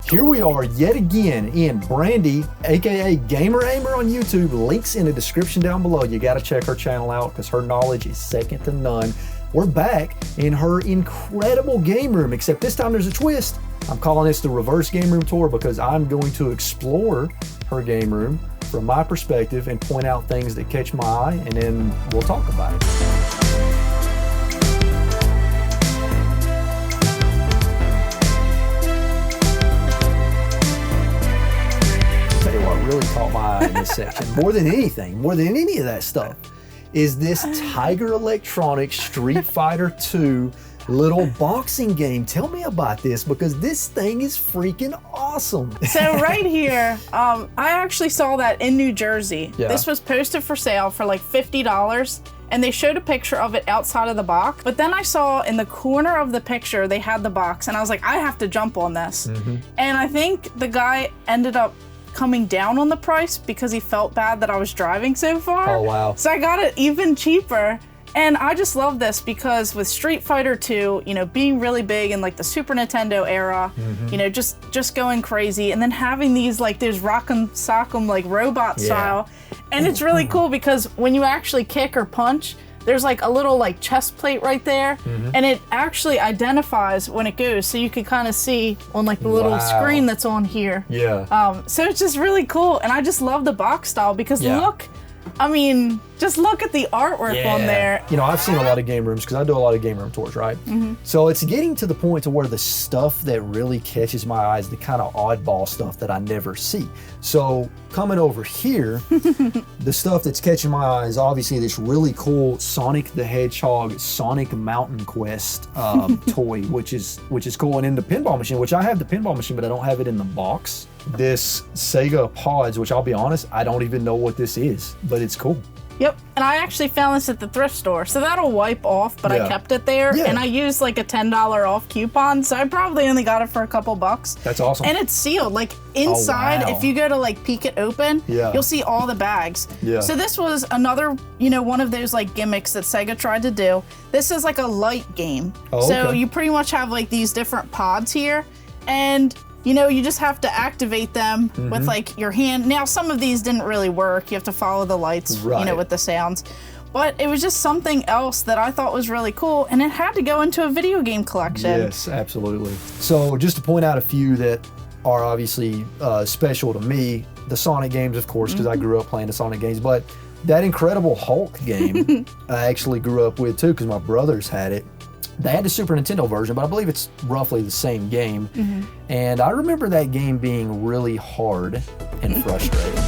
Here we are yet again in Brandi, aka Gamer Ahmer on YouTube. Links in the description down below. You gotta check her channel out because her knowledge is second to none. We're back in her incredible game room, except this time there's a twist. I'm calling this the reverse game room tour because I'm going to explore her game room from my perspective and point out things that catch my eye, and then we'll talk about it. Really caught my eye in this section more than anything, more than any of that stuff, is this Tiger Electronics Street Fighter 2 little boxing game. Tell me about this because this thing is freaking awesome. So right here, I actually saw that in New Jersey. Yeah. This was posted for sale for like $50. And they showed a picture of it outside of the box. But then I saw in the corner of the picture, they had the box. And I was like, I have to jump on this. And I think the guy ended up coming down on the price because he felt bad that I was driving so far. Oh, wow. So I got it even cheaper. And I just love this because with Street Fighter 2, you know, being really big in like the Super Nintendo era, you know, just going crazy, and then having these like those rock'em sock'em like robot style. And it's really cool because when you actually kick or punch, there's like a little like chest plate right there, and it actually identifies when it goes, so you can kind of see on like the little screen that's on here. Yeah. So it's just really cool, and I just love the box style because look, I mean, just look at the artwork on there. You know, I've seen a lot of game rooms because I do a lot of game room tours, right? So it's getting to the point to where the stuff that really catches my eye is the kind of oddball stuff that I never see. So coming over here, the stuff that's catching my eye is obviously this really cool Sonic the Hedgehog Sonic Mountain Quest toy, which is cool. And in the pinball machine, which I have the pinball machine, but I don't have it in the box. This Sega Pods, which I'll be honest, I don't even know what this is, but it's cool. Yep, and I actually found this at the thrift store, so that'll wipe off, but I kept it there, and I used like a $10 off coupon, so I probably only got it for a couple bucks. That's awesome. And it's sealed, like inside, if you go to like peek it open, you'll see all the bags. So this was another, you know, one of those like gimmicks that Sega tried to do. This is like a light game. So you pretty much have like these different pods here, and you know, you just have to activate them with like your hand. Now, some of these didn't really work. You have to follow the lights, you know, with the sounds. But it was just something else that I thought was really cool, and it had to go into a video game collection. Yes, absolutely. So just to point out a few that are obviously special to me, the Sonic games, of course, because I grew up playing the Sonic games, but that Incredible Hulk game I actually grew up with too because my brothers had it. They had the Super Nintendo version, but I believe it's roughly the same game. And I remember that game being really hard and frustrating.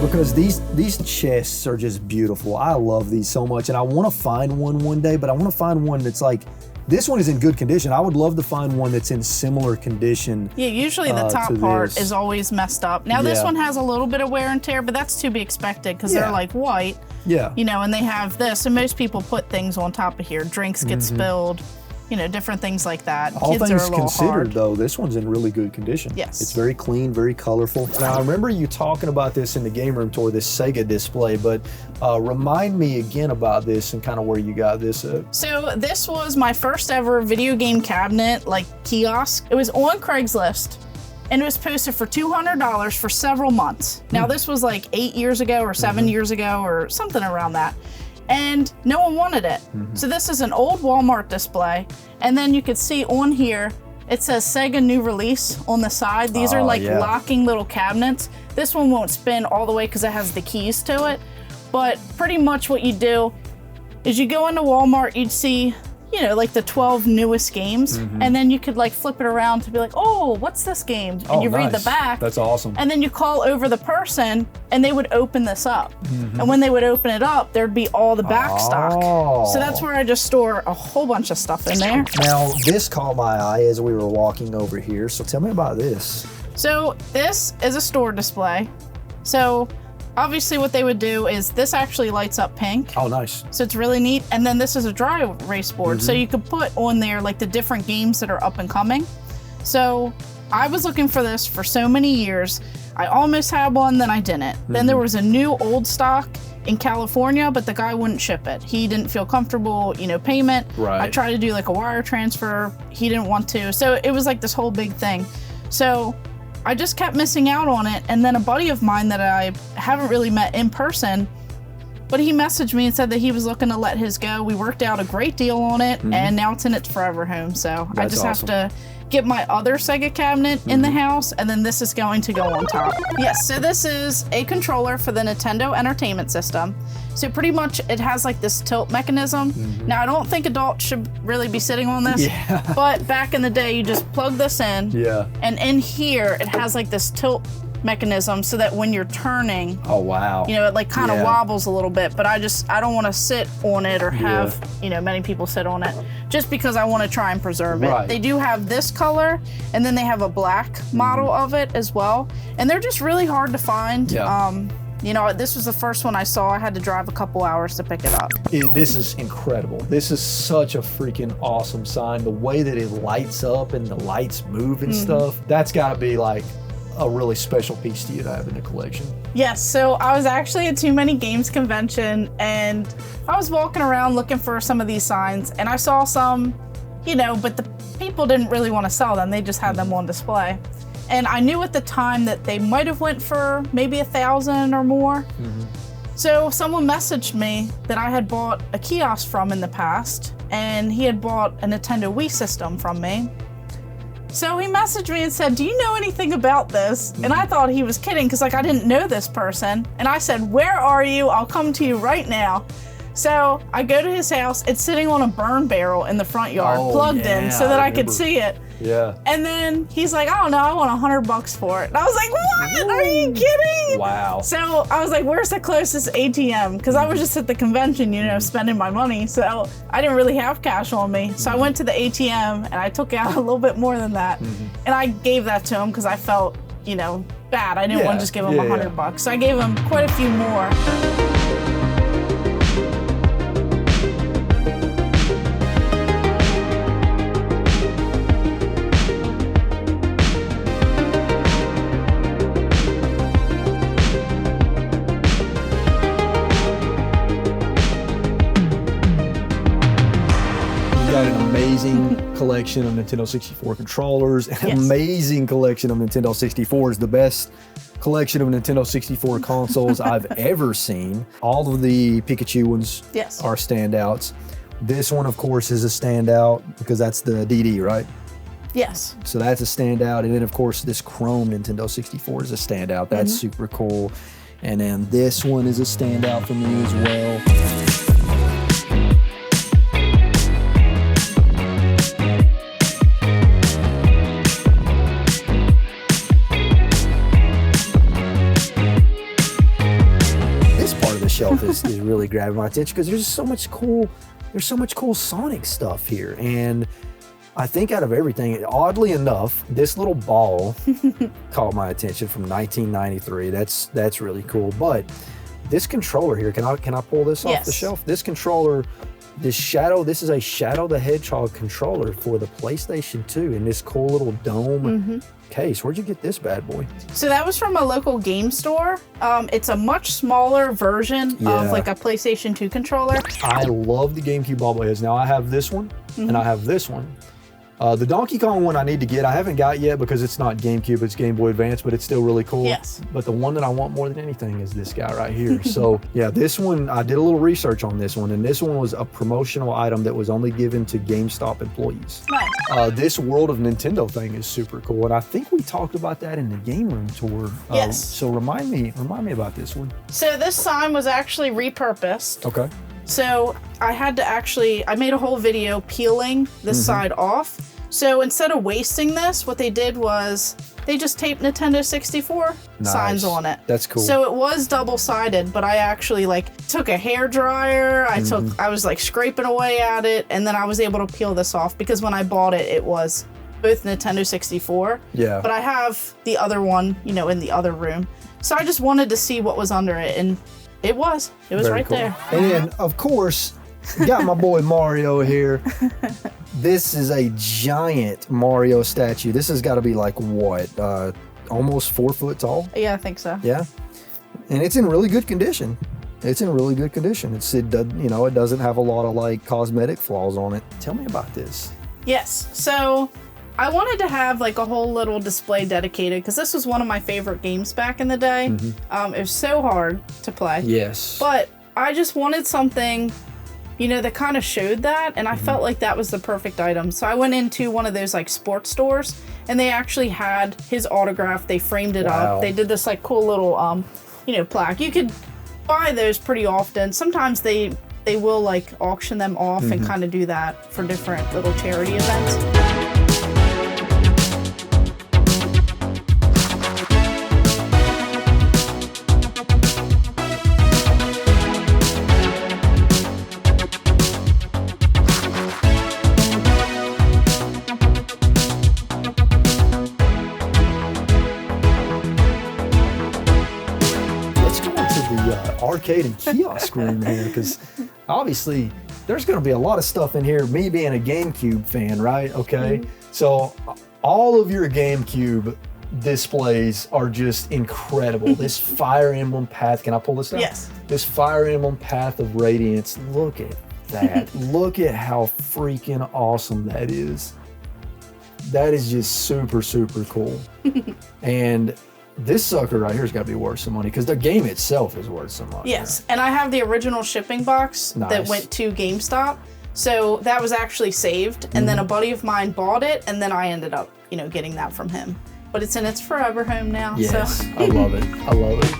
Because these chests are just beautiful. I love these so much, and I want to find one day, but I want to find one that's like, this one is in good condition. I would love to find one that's in similar condition. Yeah, usually the top part is always messed up. Now this one has a little bit of wear and tear, but that's to be expected because they're like white. You know, and they have this, and most people put things on top of here. Drinks get spilled. You know, different things like that. All Kids things are a little considered, hard. though, this one's in really good condition. Yes. It's very clean, very colorful. Now, I remember you talking about this in the game room tour, this Sega Display, but remind me again about this and kind of where you got this at. So this was my first ever video game cabinet, like kiosk. It was on Craigslist, and it was posted for $200 for several months. Now, this was like 8 years ago or 7 years ago or something around that. And no one wanted it. So this is an old Walmart display. And then you could see on here, it says Sega New Release on the side. These are like locking little cabinets. This one won't spin all the way because it has the keys to it. But pretty much what you do is you go into Walmart, you'd see, you know, like the 12 newest games, and then you could like flip it around to be like, oh, what's this game? And you read the back. That's awesome. And then you call over the person and they would open this up. And when they would open it up, there'd be all the back stock. So that's where I just store a whole bunch of stuff in there. Now, this caught my eye as we were walking over here. So tell me about this. So this is a store display. So obviously what they would do is this actually lights up pink. Oh, nice. So it's really neat. And then this is a dry erase board. So you could put on there like the different games that are up and coming. So I was looking for this for so many years. I almost had one, then I didn't. Then there was a new old stock in California, but the guy wouldn't ship it. He didn't feel comfortable, payment. Right. I tried to do like a wire transfer. He didn't want to. So it was like this whole big thing. So I just kept missing out on it. And then a buddy of mine that I haven't really met in person, but he messaged me and said that he was looking to let his go. We worked out a great deal on it, and now it's in its forever home. So I just awesome. have to get my other Sega cabinet in the house, and then this is going to go on top. Yes, so this is a controller for the Nintendo Entertainment System. So pretty much it has like this tilt mechanism. Now I don't think adults should really be sitting on this, but back in the day you just plug this in, and in here it has like this tilt mechanism so that when you're turning, oh wow, it like kind of wobbles a little bit, but I don't want to sit on it or have many people sit on it, just because I want to try and preserve it. They do have this color, and then they have a black model of it as well, and they're just really hard to find. This was the first one I saw. I had to drive a couple hours to pick it up. This is incredible. This is such a freaking awesome sign. The way that it lights up and the lights move and stuff, that's got to be like a really special piece to you to have in the collection. Yes, so I was actually at Too Many Games convention, and I was walking around looking for some of these signs, and I saw some, but the people didn't really want to sell them. They just had them on display. And I knew at the time that they might have went for maybe 1,000 or more. So someone messaged me that I had bought a kiosk from in the past, and he had bought a Nintendo Wii system from me. So he messaged me and said, do you know anything about this? And I thought he was kidding, because I didn't know this person. And I said, where are you? I'll come to you right now. So I go to his house. It's sitting on a burn barrel in the front yard, plugged in so that I could see it. And then he's like, I don't know, I want $100 for it. And I was like, what? Are you kidding? Wow. So I was like, where's the closest ATM? Because I was just at the convention, spending my money. So I didn't really have cash on me. So I went to the ATM and I took out a little bit more than that. And I gave that to him because I felt, bad. I didn't want to just give him $100. So I gave him quite a few more. Collection of Nintendo 64 controllers, an amazing collection of Nintendo 64s, the best collection of Nintendo 64 consoles I've ever seen. All of the Pikachu ones are standouts. This one, of course, is a standout because that's the DD, right? Yes. So that's a standout. And then, of course, this Chrome Nintendo 64 is a standout. That's super cool. And then this one is a standout for me as well. Shelf is really grabbing my attention because there's so much cool Sonic stuff here. And I think out of everything, oddly enough, this little ball caught my attention from 1993. That's really cool. But this controller here, can I pull this off the shelf? This controller, this is a Shadow the Hedgehog controller for the PlayStation 2 in this cool little dome case. Where'd you get this bad boy? So that was from a local game store. It's a much smaller version of like a PlayStation 2 controller. I love the GameCube bobbleheads. Now I have this one and I have this one. The Donkey Kong one I need to get. I haven't got yet because it's not GameCube, it's Game Boy Advance, but it's still really cool. Yes. But the one that I want more than anything is this guy right here. So yeah, this one, I did a little research on this one, and this one was a promotional item that was only given to GameStop employees. Nice. This World of Nintendo thing is super cool, and I think we talked about that in the game room tour. Yes. So remind me about this one. So this sign was actually repurposed. Okay. So I made a whole video peeling this side off. So instead of wasting this, what they did was they just taped Nintendo 64 signs on it. That's cool. So it was double-sided, but I actually took a hair dryer. I was scraping away at it, and then I was able to peel this off because when I bought it, it was both Nintendo 64. Yeah. But I have the other one, in the other room. So I just wanted to see what was under it, and it was Very right cool. there. And then, of course, Got my boy Mario here. This is a giant Mario statue. This has got to be like what, almost 4 foot tall? Yeah, I think so. Yeah, and it's in really good condition. It doesn't have a lot of like cosmetic flaws on it. Tell me about this. Yes, so I wanted to have like a whole little display dedicated because this was one of my favorite games back in the day. It was so hard to play. Yes. But I just wanted something, that kind of showed that, and I felt like that was the perfect item. So I went into one of those like sports stores, and they actually had his autograph. They framed it up. They did this like cool little, plaque. You could buy those pretty often. Sometimes they will like auction them off and kind of do that for different little charity events. Arcade and kiosk room here, because obviously there's going to be a lot of stuff in here. Me being a GameCube fan, right? Okay, so all of your GameCube displays are just incredible. This Fire Emblem Path, can I pull this down? Yes. This Fire Emblem Path of Radiance, look at that. Look at how freaking awesome that is. That is just super, super cool. And this sucker right here has got to be worth some money because the game itself is worth some money. Yes, and I have the original shipping box that went to GameStop. So that was actually saved, and then a buddy of mine bought it, and then I ended up, getting that from him. But it's in its forever home now. Yes, so. I love it. I love it.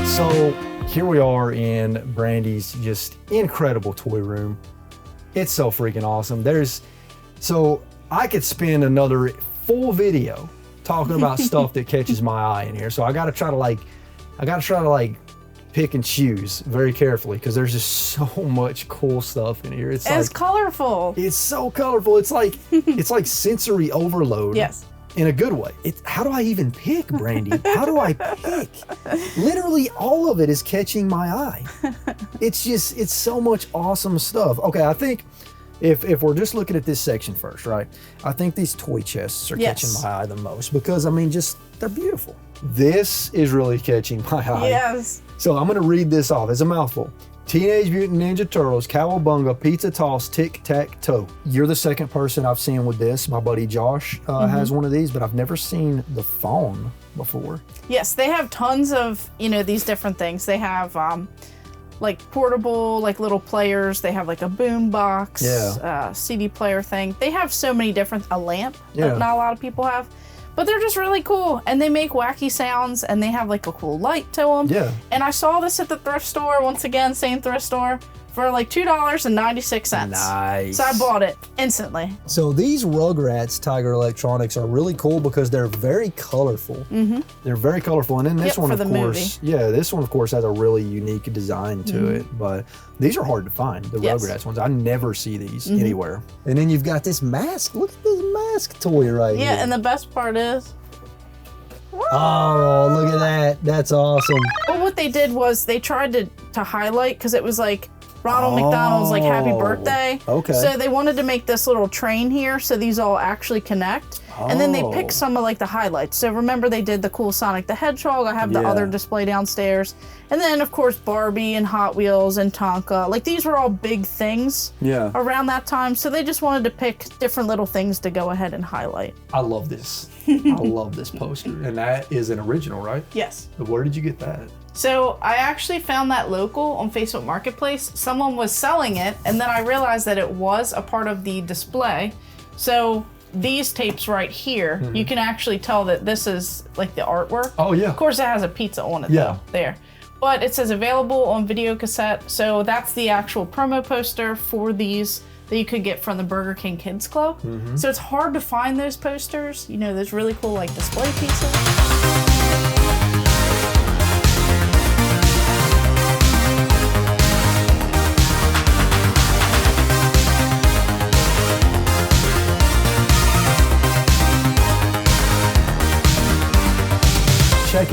So here we are in Brandi's just incredible toy room. It's so freaking awesome. So I could spend another full video talking about stuff that catches my eye in here. So I gotta try to pick and choose very carefully because there's just so much cool stuff in here. It's colorful. It's so colorful. It's like sensory overload. Yes. In a good way. How do I even pick, Brandi? How do I pick? Literally all of it is catching my eye. It's so much awesome stuff. Okay, I think if we're just looking at this section first, right? I think these toy chests are catching my eye the most because, they're beautiful. This is really catching my eye. Yes. So I'm gonna read this off. It's a mouthful. Teenage Mutant Ninja Turtles, Cowabunga, Pizza Toss, Tic Tac Toe. You're the second person I've seen with this. My buddy Josh has one of these, but I've never seen the phone before. Yes, they have tons of, these different things. They have like portable, like little players. They have like a boom box, CD player thing. They have so many different, a lamp that not a lot of people have. But they're just really cool, and they make wacky sounds, and they have like a cool light to them. Yeah. And I saw this at the thrift store, once again, same thrift store, for like $2.96. Nice. So I bought it instantly. So these Rugrats Tiger Electronics are really cool because they're very colorful. They're very colorful, and then this one, of course, this one of course has a really unique design to it. But these are hard to find. The Rugrats ones, I never see these anywhere. And then you've got this mask. Look at this mask toy right here. Yeah, and the best part is. Oh, look at that! That's awesome. Well, what they did was they tried to highlight because it was like Ronald McDonald's like happy birthday. Okay. So they wanted to make this little train here so these all actually connect. And then they picked some of like the highlights. So remember they did the cool Sonic the Hedgehog. I have the other display downstairs. And then of course Barbie and Hot Wheels and Tonka. Like these were all big things around that time. So they just wanted to pick different little things to go ahead and highlight. I love this. I love this poster. And that is an original, right? Yes. Where did you get that? So I actually found that local on Facebook Marketplace. Someone was selling it, and then I realized that it was a part of the display. So these tapes right here, you can actually tell that this is like the artwork. Oh yeah. Of course it has a pizza on it though, there. But it says available on video cassette. So that's the actual promo poster for these that you could get from the Burger King Kids Club. So it's hard to find those posters, those really cool like display pieces.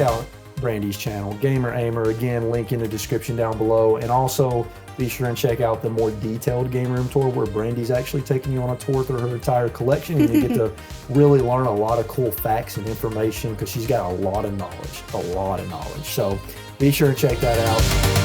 check out Brandi's channel, Gamer Ahmer, again, link in the description down below. And also be sure and check out the more detailed game room tour where Brandi's actually taking you on a tour through her entire collection, and you get to really learn a lot of cool facts and information because she's got a lot of knowledge, So be sure and check that out.